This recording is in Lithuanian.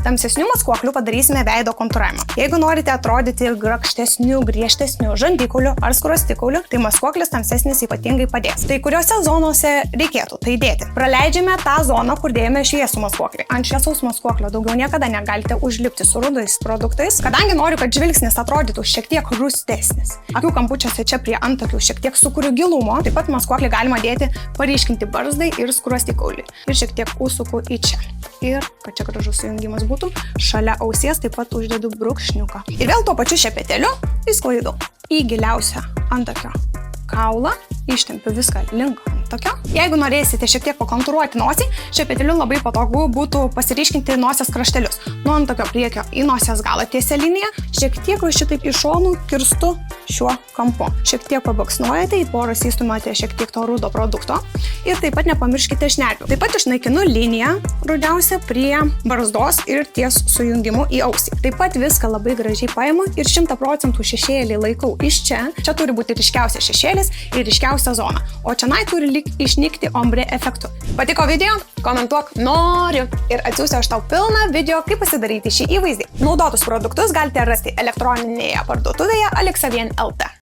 Tamsesnių maskuoklių padarysime veido kontūravimą. Jeigu norite atrodyti grakštesnių, griežtesnių žandikaulių ar skruostikaulių, tai maskuoklis tamsesnis ypatingai padės. Tai kuriuose zonose reikėtų tai dėti? Praleidžiame tą zoną, kur dėjome šviesų maskuoklį. Ant šviesaus maskuoklio daugiau niekada negalite užlipti su rudais produktais, kadangi noriu, kad žvilgsnis atrodytų šiek tiek rūstesnis. Akių kampučiuose čia prie antakių šiek tiek sukuriu gilumo, taip pat maskuoklį galima dėti paryškinti barzdai ir skruostikaulį. Ir šiek tiek užsuku į čia. Ir, kad čia gražus sujungimas būtų, šalia ausies taip pat uždedu brūkšniuką. Ir vėl tuo pačiu šepetėliu įsklaidau į giliausią antakio kaulą, ištempiu viską link antakio. Jeigu norėsite šiek tiek pakontūruoti nosį, šepetėliu labai patogu būtų pasiryškinti nosies kraštelius. Nuo antakio priekio į nosies galą tiesia linija, šiek tiek šitaip iš šonų kirstu šiuo kampu. Šiek tiek pabaksnuojate, į poras įstumate šiek tiek to rudo produkto ir taip pat nepamirškite šnervių. Taip pat išnaikinu liniją rudiausią prie barzdos ir ties sujungimu į ausį. Taip pat viską labai gražiai paimu ir 100% šešėlį laikau iš čia. Čia turi būti ryškiausias šešėlis ir ryškiausia zona, o čianai turi išnykti ombre efektu. Patiko video? Komentuok noriu ir atsiųsiu aš tau pilną video, kaip pasidaryti šį įvaizdį. Naudotus produktus galite rasti elektroninėje parduotuvėje Aleksavien LT.